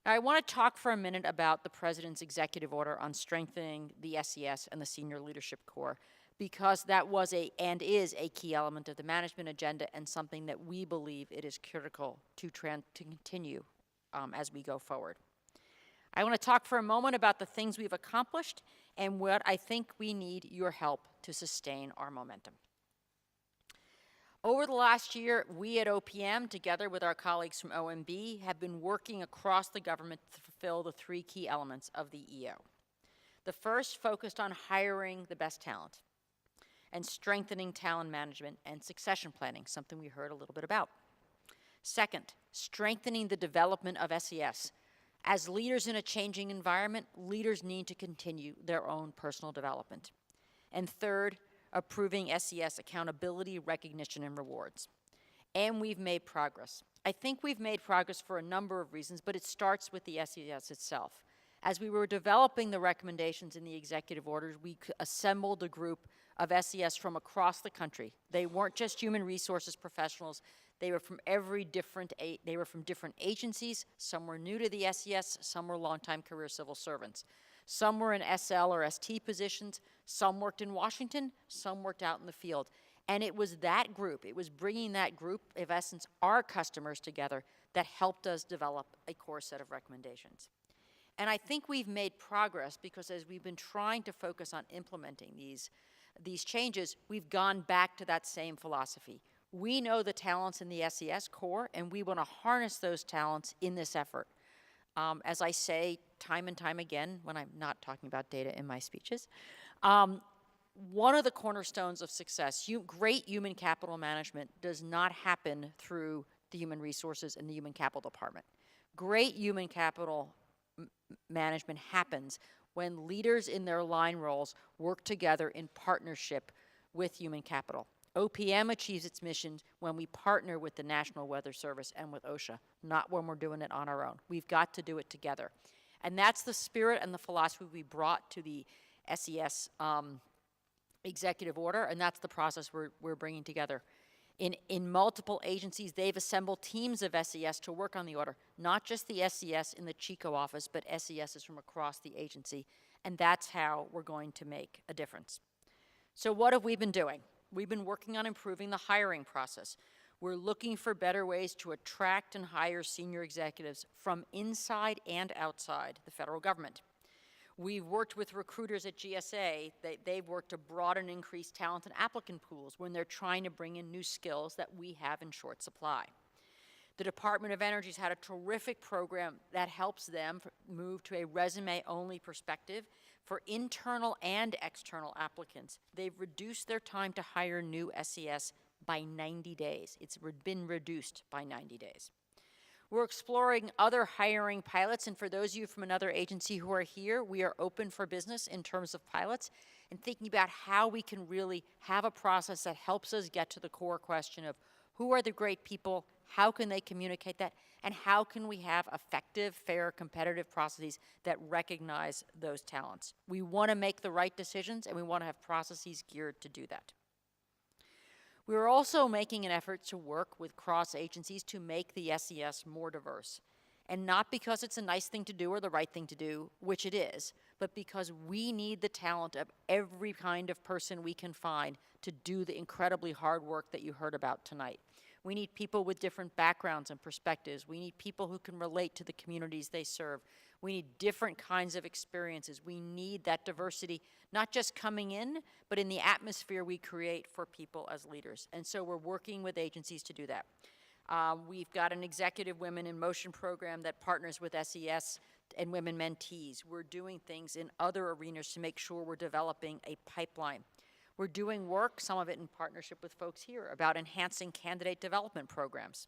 Now, I want to talk for a minute about the President's executive order on strengthening the SES and the Senior Leadership Corps, because that was and is a key element of the management agenda and something that we believe it is critical to continue as we go forward. I want to talk for a moment about the things we've accomplished and what I think we need your help to sustain our momentum. Over the last year, we at OPM, together with our colleagues from OMB, have been working across the government to fulfill the 3 key elements of the EO. The first focused on hiring the best talent and strengthening talent management and succession planning, something we heard a little bit about. Second, strengthening the development of SES. As leaders in a changing environment, leaders need to continue their own personal development. And third, approving SES accountability, recognition, and rewards. And we've made progress. I think we've made progress for a number of reasons, but it starts with the SES itself. As we were developing the recommendations in the executive orders, we assembled a group of SES from across the country. They weren't just human resources professionals. They were from different agencies. Some were new to the SES, some were longtime career civil servants. Some were in SL or ST positions, some worked in Washington, some worked out in the field. And it was that group, it was bringing that group, in essence, our customers together, that helped us develop a core set of recommendations. And I think we've made progress because as we've been trying to focus on implementing these changes, we've gone back to that same philosophy. We know the talents in the SES core, and we want to harness those talents in this effort. As I say time and time again, when I'm not talking about data in my speeches, one of the cornerstones of success, great human capital management does not happen through the human resources and the human capital department. Great human capital management happens when leaders in their line roles work together in partnership with human capital. OPM achieves its mission when we partner with the National Weather Service and with OSHA, not when we're doing it on our own. We've got to do it together. And that's the spirit and the philosophy we brought to the SES executive order, and that's the process we're bringing together. In multiple agencies, they've assembled teams of SES to work on the order, not just the SES in the Chico office, but SESs from across the agency, and that's how we're going to make a difference. So what have we been doing? We've been working on improving the hiring process. We're looking for better ways to attract and hire senior executives from inside and outside the federal government. We've worked with recruiters at GSA. They've worked to broaden and increase talent and applicant pools when they're trying to bring in new skills that we have in short supply. The Department of Energy's had a terrific program that helps them move to a resume-only perspective for internal and external applicants. They've reduced their time to hire new SES by 90 days. It's been reduced by 90 days. We're exploring other hiring pilots, and for those of you from another agency who are here, we are open for business in terms of pilots and thinking about how we can really have a process that helps us get to the core question of who are the great people, how can they communicate that, and how can we have effective, fair, competitive processes that recognize those talents. We want to make the right decisions, and we want to have processes geared to do that. We're also making an effort to work with cross-agencies to make the SES more diverse. And not because it's a nice thing to do or the right thing to do, which it is, but because we need the talent of every kind of person we can find to do the incredibly hard work that you heard about tonight. We need people with different backgrounds and perspectives. We need people who can relate to the communities they serve. We need different kinds of experiences. We need that diversity, not just coming in, but in the atmosphere we create for people as leaders. And so we're working with agencies to do that. We've got an Executive Women in Motion program that partners with SES and women mentees. We're doing things in other arenas to make sure we're developing a pipeline. We're doing work, some of it in partnership with folks here, about enhancing candidate development programs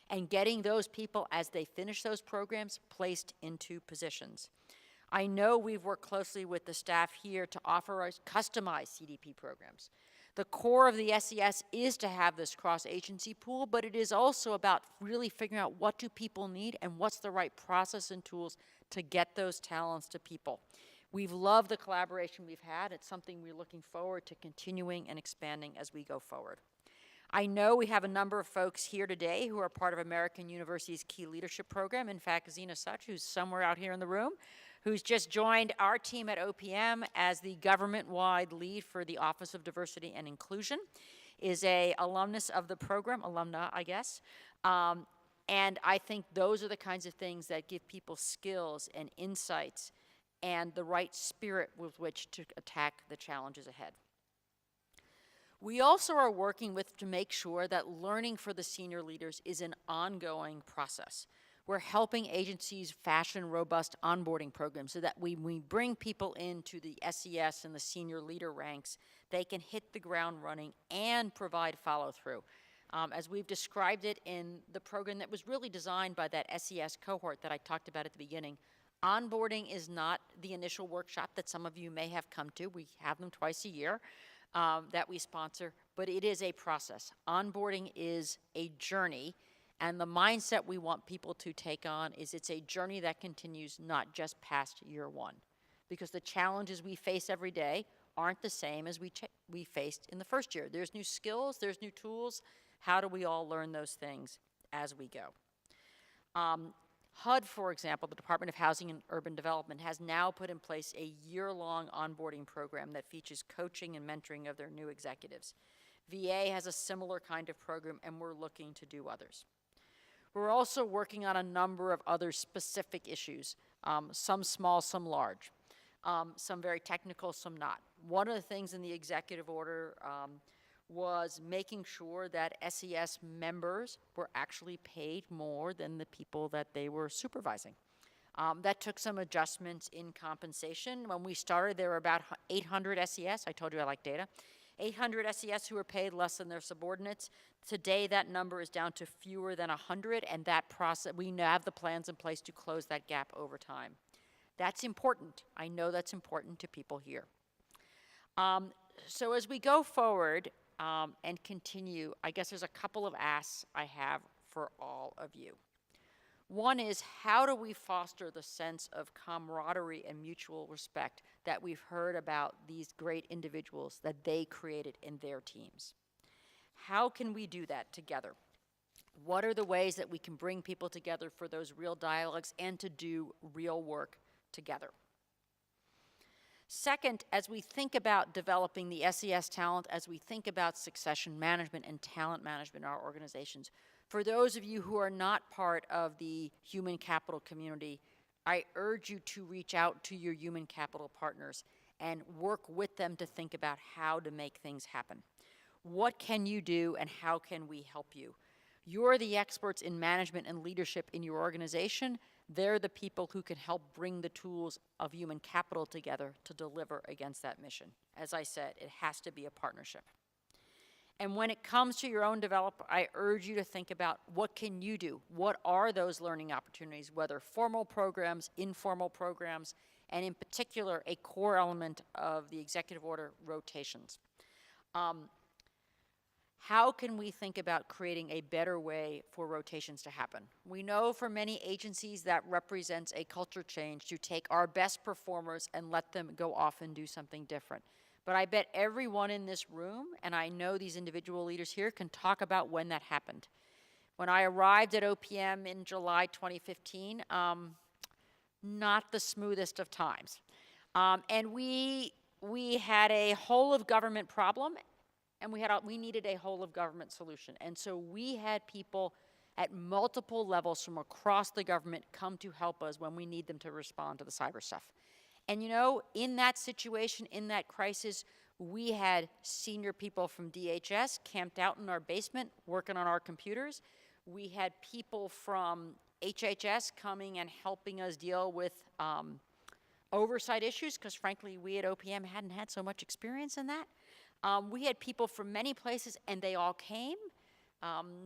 and getting those people, as they finish those programs, placed into positions. I know we've worked closely with the staff here to offer us customized CDP programs. The core of the SES is to have this cross-agency pool, but it is also about really figuring out what do people need and what's the right process and tools to get those talents to people. We've loved the collaboration we've had. It's something we're looking forward to continuing and expanding as we go forward. I know we have a number of folks here today who are part of American University's Key Leadership Program. In fact, Zena Such, who's somewhere out here in the room, who's just joined our team at OPM as the government-wide lead for the Office of Diversity and Inclusion, is a alumnus of the program, alumna, I guess. And I think those are the kinds of things that give people skills and insights and the right spirit with which to attack the challenges ahead. We also are working to make sure that learning for the senior leaders is an ongoing process. We're helping agencies fashion robust onboarding programs so that when we bring people into the SES and the senior leader ranks, they can hit the ground running and provide follow-through. As we've described it in the program that was really designed by that SES cohort that I talked about at the beginning, onboarding is not the initial workshop that some of you may have come to. We have them twice a year that we sponsor, but it is a process. Onboarding is a journey. And the mindset we want people to take on is it's a journey that continues not just past year one. Because the challenges we face every day aren't the same as we faced in the first year. There's new skills, there's new tools. How do we all learn those things as we go? HUD, for example, the Department of Housing and Urban Development, has now put in place a year-long onboarding program that features coaching and mentoring of their new executives. VA has a similar kind of program, and we're looking to do others. We're also working on a number of other specific issues, some small, some large, some very technical, some not. One of the things in the executive order was making sure that SES members were actually paid more than the people that they were supervising. That took some adjustments in compensation. When we started, there were about 800 SES. I told you I like data. 800 SES who were paid less than their subordinates. Today, that number is down to fewer than 100, and that process, we now have the plans in place to close that gap over time. That's important. I know that's important to people here. So as we go forward and continue, I guess there's a couple of asks I have for all of you. One is, how do we foster the sense of camaraderie and mutual respect that we've heard about these great individuals that they created in their teams? How can we do that together? What are the ways that we can bring people together for those real dialogues and to do real work together? Second, as we think about developing the SES talent, as we think about succession management and talent management in our organizations, for those of you who are not part of the human capital community, I urge you to reach out to your human capital partners and work with them to think about how to make things happen. What can you do and how can we help you? You're the experts in management and leadership in your organization. They're the people who can help bring the tools of human capital together to deliver against that mission. As I said, it has to be a partnership. And when it comes to your own development, I urge you to think about what can you do? What are those learning opportunities, whether formal programs, informal programs, and in particular, a core element of the executive order, rotations. How can we think about creating a better way for rotations to happen? We know for many agencies that represents a culture change to take our best performers and let them go off and do something different. But I bet everyone in this room, and I know these individual leaders here, can talk about when that happened. When I arrived at OPM in July 2015, not the smoothest of times. And we had a whole of government problem, and we needed a whole of government solution. And so we had people at multiple levels from across the government come to help us when we need them to respond to the cyber stuff. And you know, in that situation, in that crisis, we had senior people from DHS camped out in our basement working on our computers. We had people from HHS coming and helping us deal with oversight issues, because frankly, we at OPM hadn't had so much experience in that. We had people from many places, and they all came.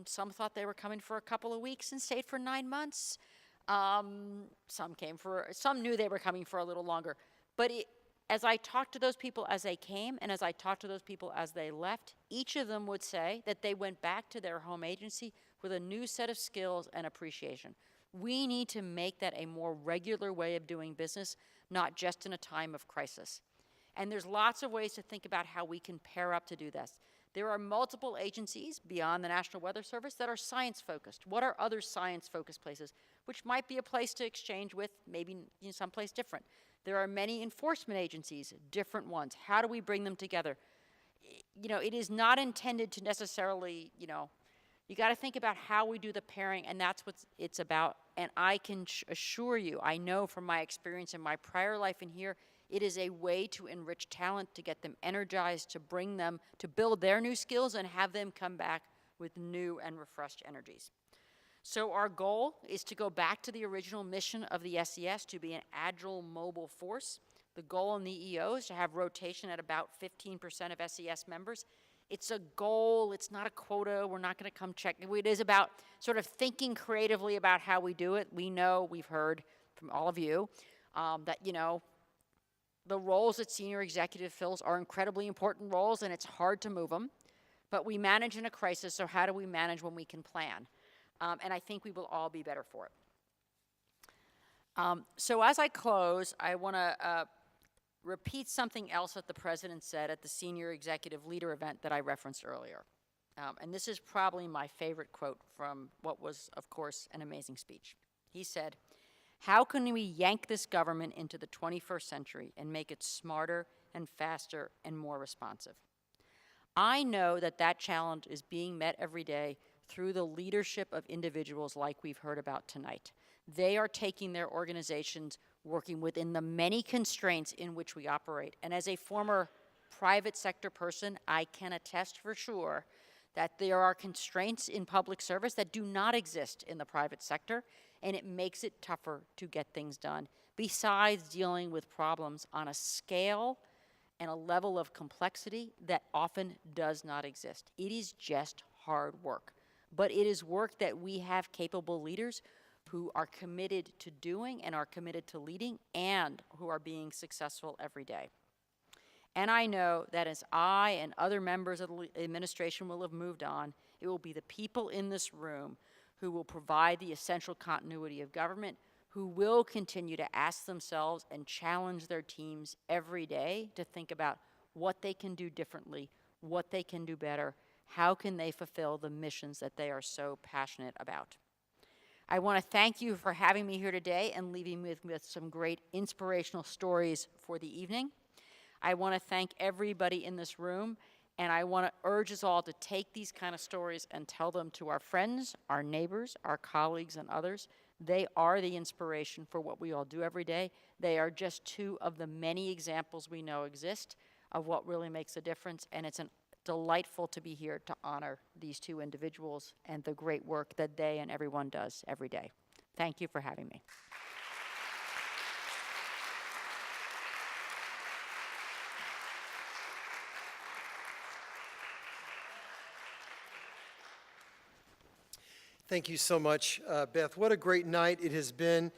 Some thought they were coming for a couple of weeks and stayed for 9 months. Some knew they were coming for a little longer. But as I talked to those people as they came and as I talked to those people as they left, each of them would say that they went back to their home agency with a new set of skills and appreciation. We need to make that a more regular way of doing business, not just in a time of crisis. And there's lots of ways to think about how we can pair up to do this. There are multiple agencies beyond the National Weather Service that are science-focused. What are other science-focused places, which might be a place to exchange with, maybe someplace different? There are many enforcement agencies, different ones. How do we bring them together? It is not intended to necessarily, you got to think about how we do the pairing, and that's what it's about. And I can assure you, I know from my experience in my prior life in here, it is a way to enrich talent, to get them energized, to bring them, to build their new skills and have them come back with new and refreshed energies. So our goal is to go back to the original mission of the SES, to be an agile, mobile force. The goal in the EO is to have rotation at about 15% of SES members. It's a goal, it's not a quota, we're not going to come check. It is about sort of thinking creatively about how we do it. We know, we've heard from all of you, that, the roles that senior executive fills are incredibly important roles, and it's hard to move them. But we manage in a crisis, so how do we manage when we can plan? And I think we will all be better for it. So as I close, I want to repeat something else that the president said at the senior executive leader event that I referenced earlier. And this is probably my favorite quote from what was, of course, an amazing speech. He said, "How can we yank this government into the 21st century and make it smarter and faster and more responsive?" I know that that challenge is being met every day through the leadership of individuals like we've heard about tonight. They are taking their organizations, working within the many constraints in which we operate. And as a former private sector person, I can attest for sure that there are constraints in public service that do not exist in the private sector, and it makes it tougher to get things done, besides dealing with problems on a scale and a level of complexity that often does not exist. It is just hard work. But it is work that we have capable leaders who are committed to doing and are committed to leading and who are being successful every day. And I know that as I and other members of the administration will have moved on, it will be the people in this room who will provide the essential continuity of government, who will continue to ask themselves and challenge their teams every day to think about what they can do differently, what they can do better, how can they fulfill the missions that they are so passionate about. I want to thank you for having me here today and leaving me with some great inspirational stories for the evening. I want to thank everybody in this room, and I want to urge us all to take these kind of stories and tell them to our friends, our neighbors, our colleagues, and others. They are the inspiration for what we all do every day. They are just two of the many examples we know exist of what really makes a difference, and it's delightful to be here to honor these two individuals and the great work that they and everyone does every day. Thank you for having me. Thank you so much, Beth. What a great night it has been.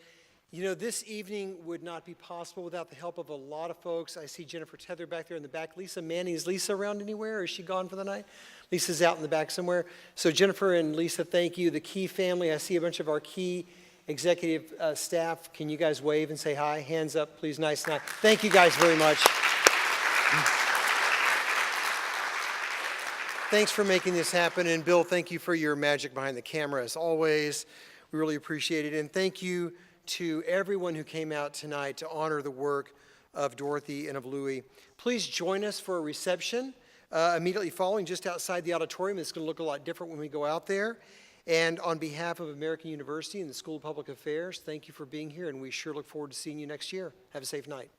This evening would not be possible without the help of a lot of folks. I see Jennifer Tether back there in the back. Lisa Manning, is Lisa around anywhere, or is she gone for the night? Lisa's out in the back somewhere. So Jennifer and Lisa, thank you. The Key family, I see a bunch of our Key executive staff. Can you guys wave and say hi? Hands up, please. Nice night. Thank you guys very much. Thanks for making this happen. And Bill, thank you for your magic behind the camera as always. We really appreciate it. And thank you to everyone who came out tonight to honor the work of Dorothy and of Louis. Please join us for a reception immediately following, just outside the auditorium. It's going to look a lot different when we go out there. And on behalf of American University and the School of Public Affairs, thank you for being here, and we sure look forward to seeing you next year. Have a safe night.